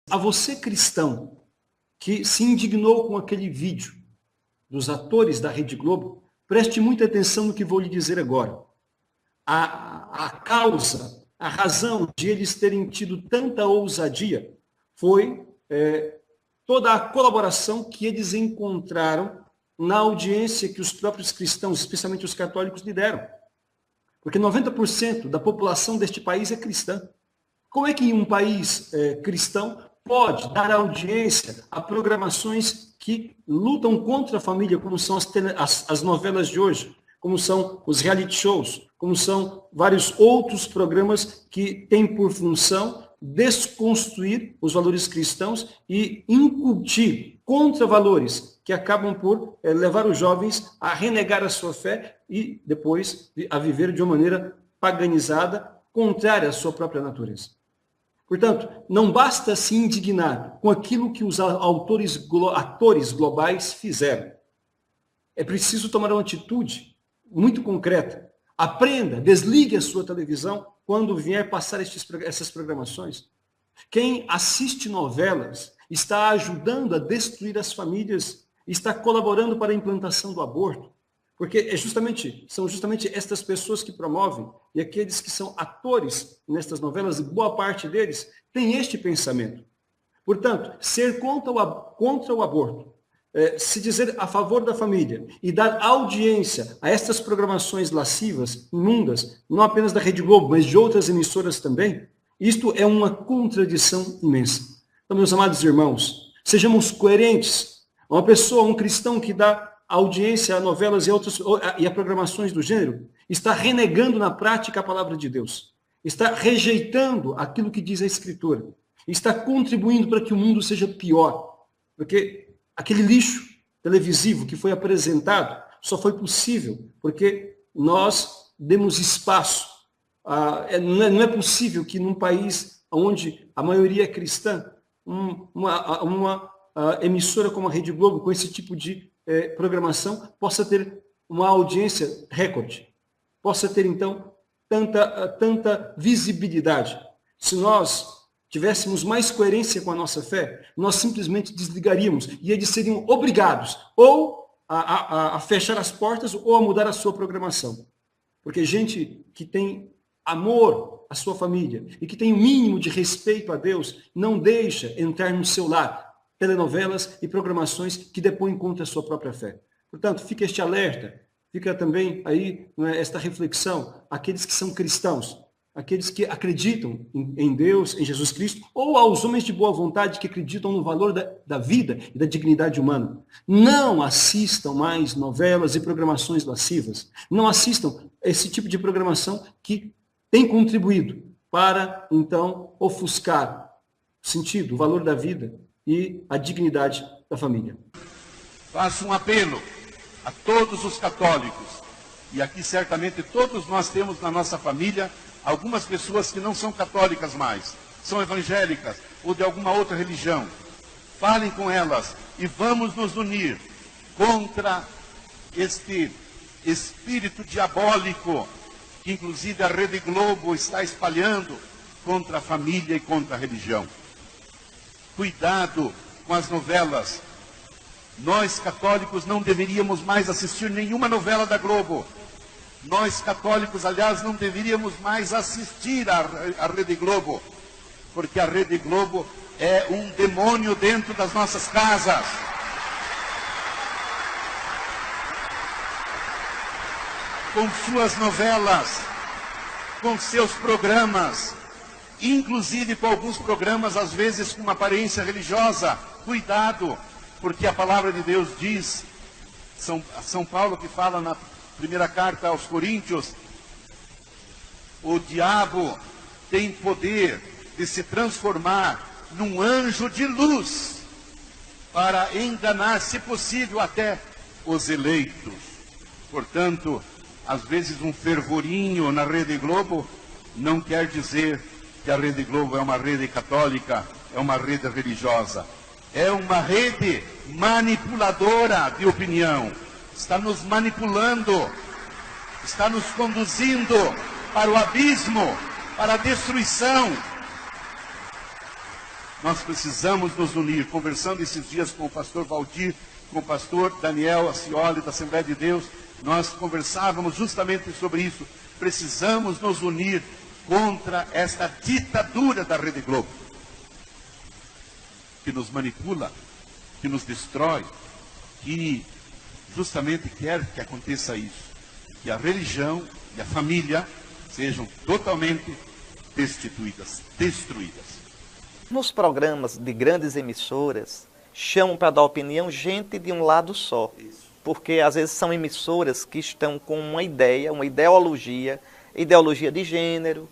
A você, cristão, que se indignou com aquele vídeo dos atores da Rede Globo, preste muita atenção no que vou lhe dizer agora. A causa, a razão de eles terem tido tanta ousadia foi toda a colaboração que eles encontraram na audiência que os próprios cristãos, especialmente os católicos, lhe deram. Porque 90% da população deste país é cristã. Como é que em um país cristão pode dar audiência a programações que lutam contra a família, como são as novelas de hoje, como são os reality shows, como são vários outros programas que têm por função desconstruir os valores cristãos e incutir contra-valores que acabam por levar os jovens a renegar a sua fé e depois a viver de uma maneira paganizada, contrária à sua própria natureza. Portanto, não basta se indignar com aquilo que os atores globais fizeram. É preciso tomar uma atitude muito concreta. Aprenda, desligue a sua televisão quando vier passar essas programações. Quem assiste novelas está ajudando a destruir as famílias, está colaborando para a implantação do aborto. Porque são justamente estas pessoas que promovem, e aqueles que são atores nestas novelas, boa parte deles tem este pensamento. Portanto, ser contra o aborto, se dizer a favor da família e dar audiência a estas programações lascivas, imundas, não apenas da Rede Globo, mas de outras emissoras também, isto é uma contradição imensa. Então, meus amados irmãos, sejamos coerentes. Uma pessoa, um cristão que dá audiência a novelas e a programações do gênero, está renegando na prática a palavra de Deus. Está rejeitando aquilo que diz a Escritura. Está contribuindo para que o mundo seja pior. Porque aquele lixo televisivo que foi apresentado só foi possível porque nós demos espaço. Não é possível que num país onde a maioria é cristã, uma emissora como a Rede Globo, com esse tipo de programação, possa ter uma audiência recorde, possa ter, então, tanta visibilidade. Se nós tivéssemos mais coerência com a nossa fé, nós simplesmente desligaríamos e eles seriam obrigados ou a fechar as portas ou a mudar a sua programação. Porque gente que tem amor à sua família e que tem o mínimo de respeito a Deus, não deixa entrar no seu lar telenovelas e programações que depõem contra a sua própria fé. Portanto, fica este alerta, fica também aí esta reflexão, aqueles que são cristãos, aqueles que acreditam em Deus, em Jesus Cristo, ou aos homens de boa vontade que acreditam no valor da vida e da dignidade humana. Não assistam mais novelas e programações lascivas. Não assistam esse tipo de programação que tem contribuído para, então, ofuscar o sentido, o valor da vida e a dignidade da família. Faço um apelo a todos os católicos, e aqui certamente todos nós temos na nossa família algumas pessoas que não são católicas mais, são evangélicas ou de alguma outra religião. Falem com elas e vamos nos unir contra este espírito diabólico que inclusive a Rede Globo está espalhando contra a família e contra a religião. Cuidado com as novelas. Nós católicos não deveríamos mais assistir nenhuma novela da Globo. Nós católicos, aliás, não deveríamos mais assistir à Rede Globo, porque a Rede Globo é um demônio dentro das nossas casas. Com suas novelas, com seus programas, inclusive com alguns programas, às vezes, com uma aparência religiosa. Cuidado, porque a palavra de Deus diz, São Paulo que fala na primeira carta aos Coríntios, o diabo tem poder de se transformar num anjo de luz para enganar, se possível, até os eleitos. Portanto, às vezes um fervorinho na Rede Globo não quer dizer que a Rede Globo é uma rede católica, é uma rede religiosa. É uma rede manipuladora de opinião. Está nos manipulando, está nos conduzindo para o abismo, para a destruição. Nós precisamos nos unir. Conversando esses dias com o pastor Valdir, com o pastor Daniel Acioli, da Assembleia de Deus, nós conversávamos justamente sobre isso. Precisamos nos unir contra esta ditadura da Rede Globo, que nos manipula, que nos destrói, que justamente quer que aconteça isso, que a religião e a família sejam totalmente destruídas. Nos programas de grandes emissoras, chamam para dar opinião gente de um lado só. Porque às vezes são emissoras que estão com uma ideia, uma ideologia de gênero,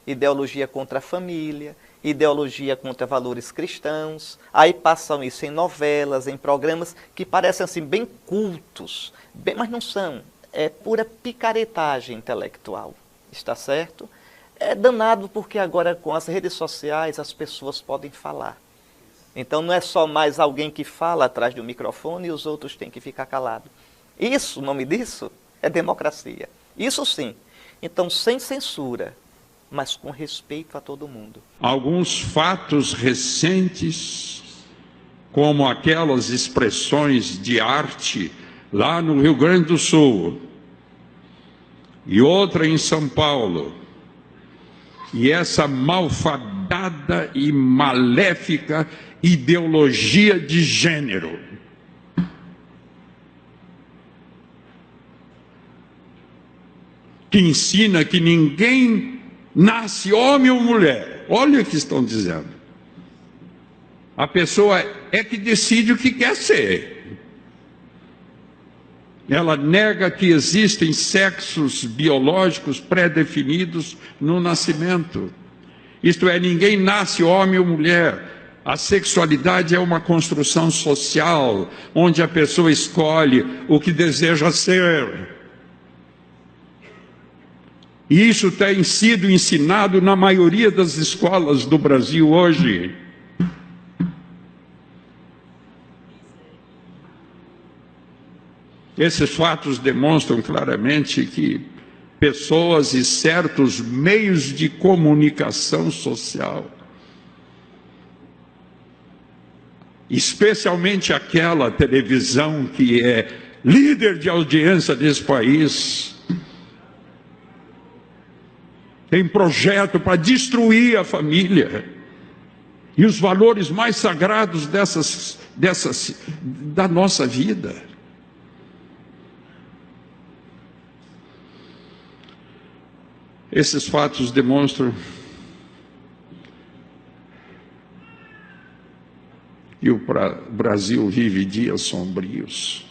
ideologia contra a família, ideologia contra valores cristãos. Aí passam isso em novelas, em programas que parecem assim bem cultos, mas não são. É pura picaretagem intelectual, está certo? É danado porque agora com as redes sociais as pessoas podem falar. Então não é só mais alguém que fala atrás de um microfone e os outros têm que ficar calados. Isso, o nome disso é democracia. Isso sim. Então sem censura, mas com respeito a todo mundo. Alguns fatos recentes, como aquelas expressões de arte lá no Rio Grande do Sul, e outra em São Paulo, e essa malfadada e maléfica ideologia de gênero. Que ensina que ninguém nasce homem ou mulher. Olha o que estão dizendo. A pessoa é que decide o que quer ser. Ela nega que existem sexos biológicos pré-definidos no nascimento. Isto é, ninguém nasce homem ou mulher. A sexualidade é uma construção social, onde a pessoa escolhe o que deseja ser. E isso tem sido ensinado na maioria das escolas do Brasil hoje. Esses fatos demonstram claramente que pessoas e certos meios de comunicação social, especialmente aquela televisão que é líder de audiência desse país, tem projeto para destruir a família e os valores mais sagrados da nossa vida. Esses fatos demonstram que o Brasil vive dias sombrios.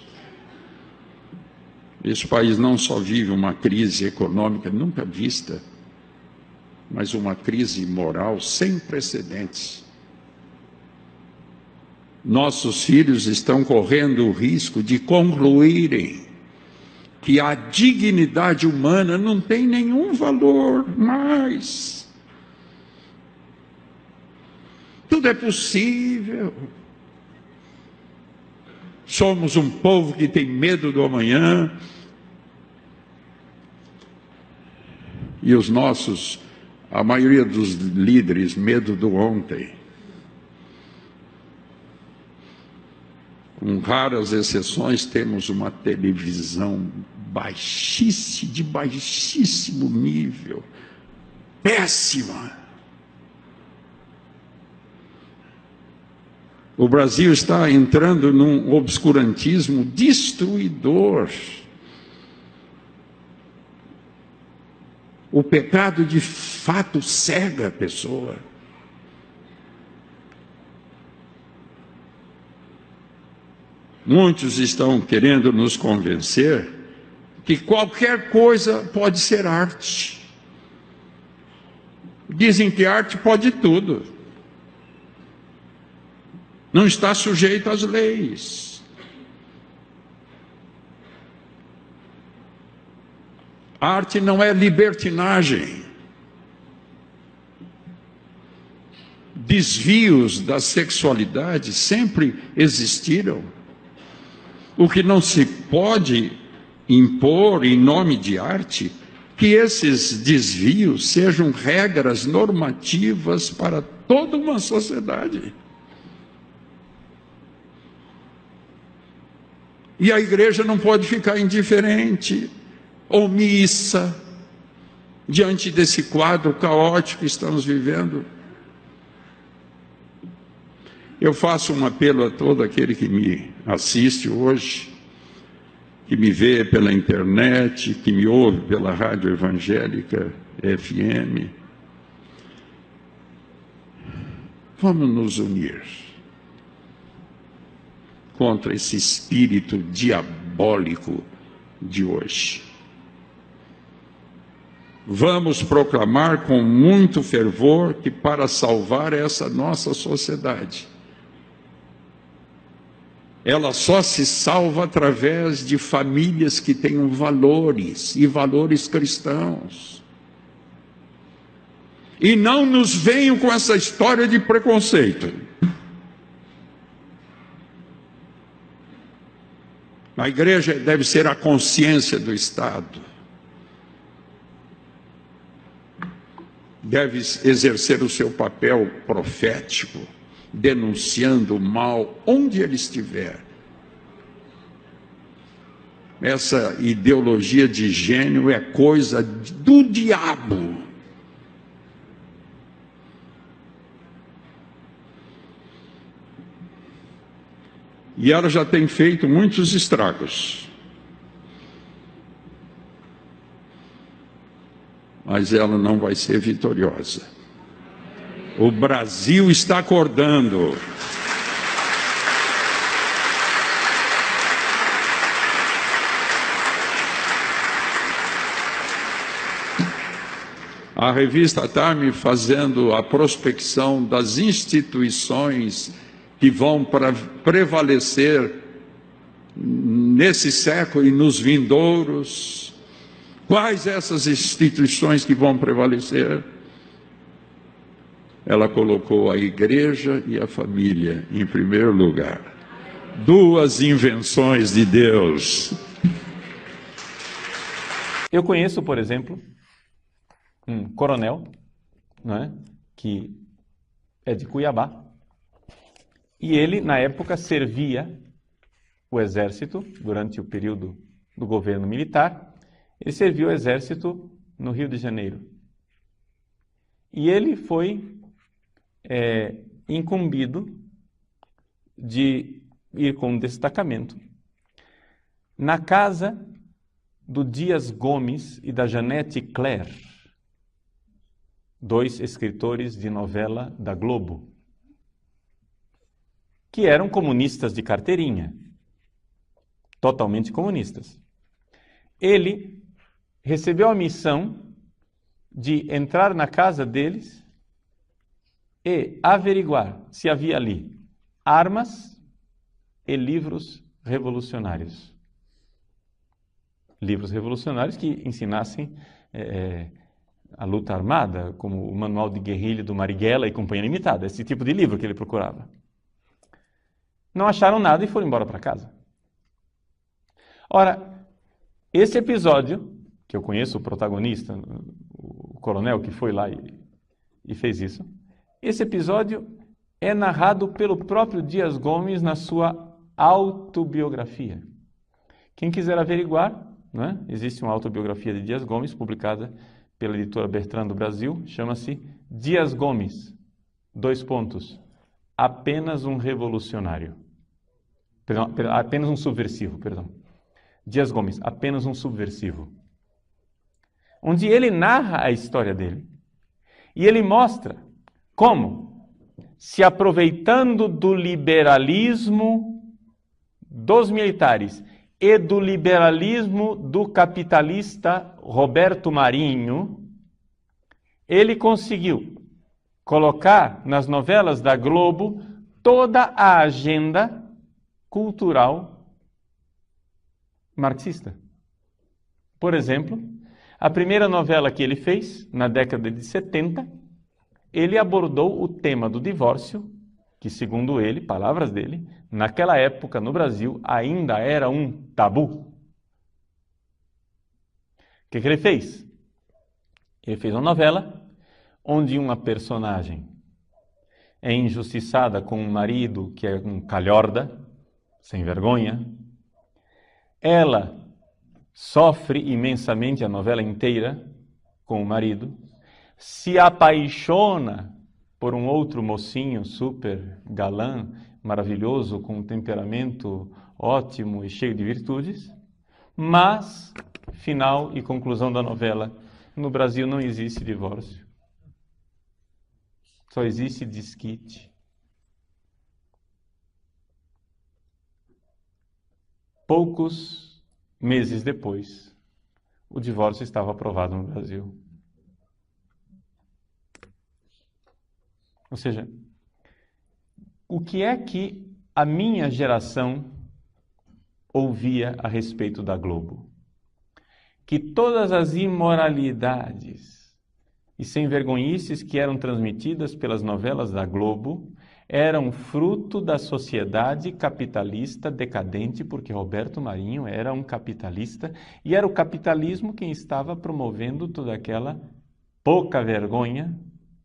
Esse país não só vive uma crise econômica nunca vista, mas uma crise moral sem precedentes. Nossos filhos estão correndo o risco de concluírem que a dignidade humana não tem nenhum valor mais. Tudo é possível. Somos um povo que tem medo do amanhã. E a maioria dos líderes, medo do ontem. Com raras exceções, temos uma televisão de baixíssimo nível, péssima. O Brasil está entrando num obscurantismo destruidor. O pecado de fato cega a pessoa. Muitos estão querendo nos convencer que qualquer coisa pode ser arte. Dizem que arte pode tudo. Não está sujeito às leis. A arte não é libertinagem. Desvios da sexualidade sempre existiram. O que não se pode impor em nome de arte, que esses desvios sejam regras normativas para toda uma sociedade. E a igreja não pode ficar indiferente, omissa, diante desse quadro caótico que estamos vivendo. Eu faço um apelo a todo aquele que me assiste hoje, que me vê pela internet, que me ouve pela Rádio Evangélica FM. Vamos nos unir contra esse espírito diabólico de hoje. Vamos proclamar com muito fervor que para salvar essa nossa sociedade, ela só se salva através de famílias que tenham valores e valores cristãos. E não nos venham com essa história de preconceito. A igreja deve ser a consciência do Estado. Deve exercer o seu papel profético, denunciando o mal onde ele estiver. Essa ideologia de gênio é coisa do diabo. E ela já tem feito muitos estragos. Mas ela não vai ser vitoriosa. O Brasil está acordando. A revista Time fazendo a prospecção das instituições que vão prevalecer nesse século e nos vindouros. Quais essas instituições que vão prevalecer? Ela colocou a igreja e a família em primeiro lugar. Duas invenções de Deus. Eu conheço, por exemplo, um coronel, não é? Que é de Cuiabá. E ele, na época, servia o exército durante o período do governo militar. Ele serviu o exército no Rio de Janeiro. E ele foi incumbido de ir com um destacamento na casa do Dias Gomes e da Janete Claire, dois escritores de novela da Globo, que eram comunistas de carteirinha, totalmente comunistas. Ele recebeu a missão de entrar na casa deles e averiguar se havia ali armas e livros revolucionários. Livros revolucionários que ensinassem a luta armada, como o Manual de Guerrilha do Marighella e Companhia Limitada, esse tipo de livro que ele procurava. Não acharam nada e foram embora para casa. Ora, esse episódio, que eu conheço o protagonista, o coronel que foi lá e fez isso, esse episódio é narrado pelo próprio Dias Gomes na sua autobiografia. Quem quiser averiguar, né, existe uma autobiografia de Dias Gomes, publicada pela editora Bertrand do Brasil, chama-se Dias Gomes, : apenas um revolucionário. Perdão, apenas um subversivo, perdão. Dias Gomes, apenas um subversivo. Onde ele narra a história dele e ele mostra como, se aproveitando do liberalismo dos militares e do liberalismo do capitalista Roberto Marinho, ele conseguiu colocar nas novelas da Globo toda a agenda cultural marxista. Por exemplo, a primeira novela que ele fez, na década de 70, ele abordou o tema do divórcio, que, segundo ele, palavras dele, naquela época no Brasil ainda era um tabu. O que ele fez? Ele fez uma novela onde uma personagem é injustiçada com um marido que é um calhorda, sem vergonha. Ela sofre imensamente a novela inteira com o marido, se apaixona por um outro mocinho super galã, maravilhoso, com um temperamento ótimo e cheio de virtudes, mas, final e conclusão da novela, no Brasil não existe divórcio. Só existe desquite. Poucos meses depois, o divórcio estava aprovado no Brasil. Ou seja, o que é que a minha geração ouvia a respeito da Globo? Que todas as imoralidades e sem-vergonhices que eram transmitidas pelas novelas da Globo eram fruto da sociedade capitalista decadente, porque Roberto Marinho era um capitalista e era o capitalismo quem estava promovendo toda aquela pouca vergonha,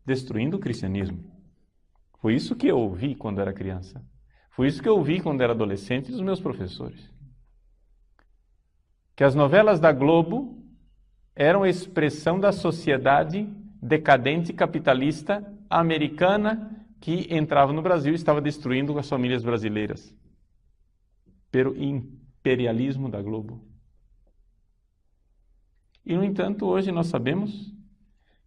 destruindo o cristianismo. Foi isso que eu ouvi quando era criança. Foi isso que eu ouvi quando era adolescente dos meus professores. Que as novelas da Globo eram expressão da sociedade decadente capitalista americana que entrava no Brasil e estava destruindo as famílias brasileiras pelo imperialismo da Globo. E, no entanto, hoje nós sabemos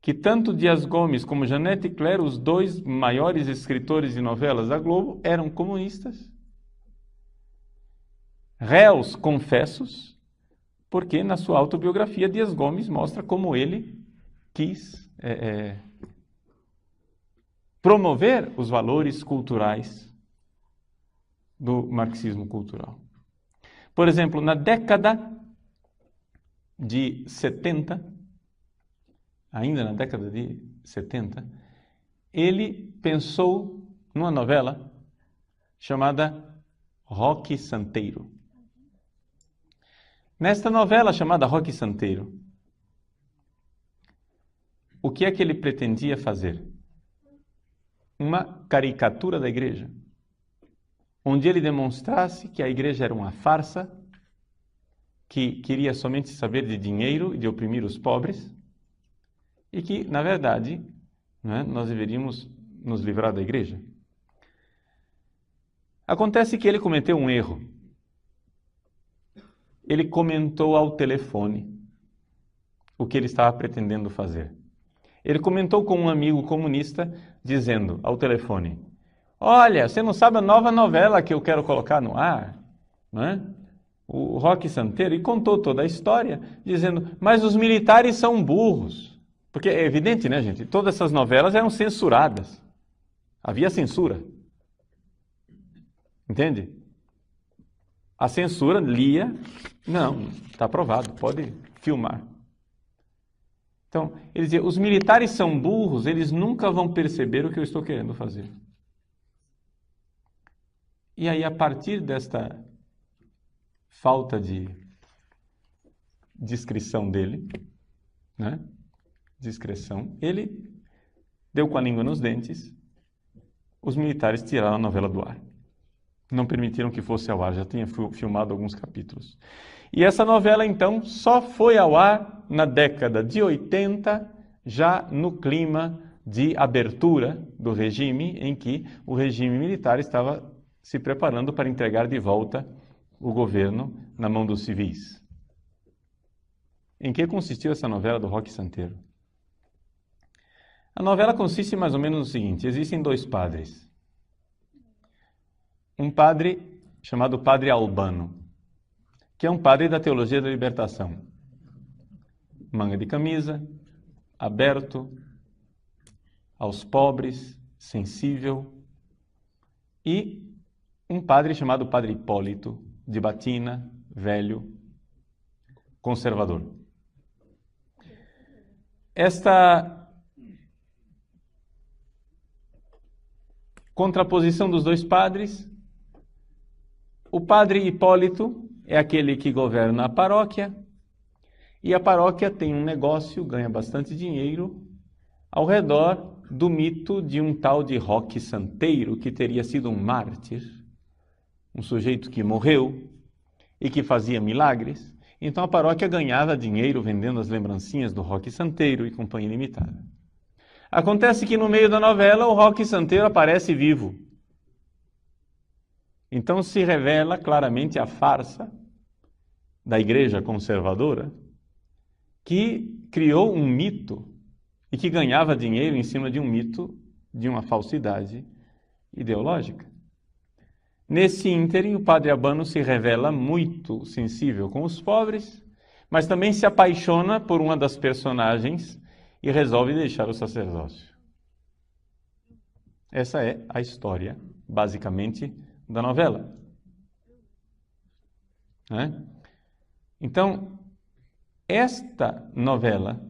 que tanto Dias Gomes como Janete Claire, os dois maiores escritores de novelas da Globo, eram comunistas, réus confessos, porque na sua autobiografia Dias Gomes mostra como ele quis promover os valores culturais do marxismo cultural. Por exemplo, na década de 70, ainda na década de 70, ele pensou numa novela chamada Roque Santeiro. Nesta novela chamada Roque Santeiro, o que é que ele pretendia fazer? Uma caricatura da igreja, onde ele demonstrasse que a igreja era uma farsa, que queria somente saber de dinheiro e de oprimir os pobres, e que, na verdade, nós deveríamos nos livrar da igreja. Acontece que ele cometeu um erro. Ele comentou ao telefone o que ele estava pretendendo fazer. Ele comentou com um amigo comunista, dizendo ao telefone: olha, você não sabe a nova novela que eu quero colocar no ar, não é? O Roque Santeiro, e contou toda a história, dizendo, mas os militares são burros. Porque é evidente, né, gente? Todas essas novelas eram censuradas. Havia censura. Entende? A censura lia, não, está aprovado, pode filmar. Então, ele dizia, os militares são burros, eles nunca vão perceber o que eu estou querendo fazer. E aí, a partir desta falta de discrição dele, né? Discreção, ele deu com a língua nos dentes, os militares tiraram a novela do ar. Não permitiram que fosse ao ar, já tinha filmado alguns capítulos. E essa novela, então, só foi ao ar na década de 80, já no clima de abertura do regime, em que o regime militar estava se preparando para entregar de volta o governo na mão dos civis. Em que consistiu essa novela do Roque Santeiro? A novela consiste mais ou menos no seguinte: existem dois padres. Um padre chamado Padre Albano, que é um padre da teologia da libertação. Manga de camisa, aberto, aos pobres, sensível. E um padre chamado Padre Hipólito, de batina, velho, conservador. Esta contraposição dos dois padres, o padre Hipólito é aquele que governa a paróquia, e a paróquia tem um negócio, ganha bastante dinheiro, ao redor do mito de um tal de Roque Santeiro, que teria sido um mártir, um sujeito que morreu e que fazia milagres. Então a paróquia ganhava dinheiro vendendo as lembrancinhas do Roque Santeiro e Companhia Limitada. Acontece que no meio da novela o Roque Santeiro aparece vivo. Então se revela claramente a farsa da Igreja Conservadora, que criou um mito e que ganhava dinheiro em cima de um mito, de uma falsidade ideológica. Nesse ínterim, o padre Albano se revela muito sensível com os pobres, mas também se apaixona por uma das personagens e resolve deixar o sacerdócio. Essa é a história, basicamente, da novela. Então, esta novela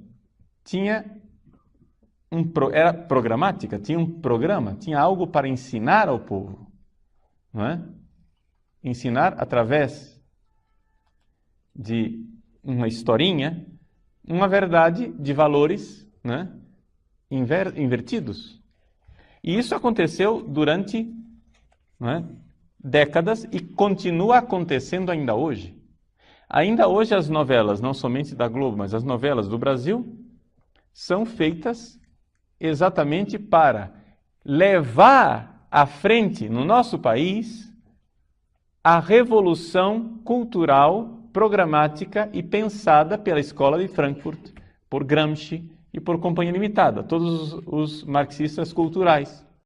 era programática, tinha um programa, tinha algo para ensinar ao povo. Não é? Ensinar através de uma historinha, uma verdade de valores, né, invertidos. E isso aconteceu durante, né, décadas e continua acontecendo ainda hoje. Ainda hoje as novelas, não somente da Globo, mas as novelas do Brasil, são feitas exatamente para levar à frente, no nosso país, a revolução cultural, programática e pensada pela Escola de Frankfurt, por Gramsci e por Companhia Limitada, todos os marxistas culturais.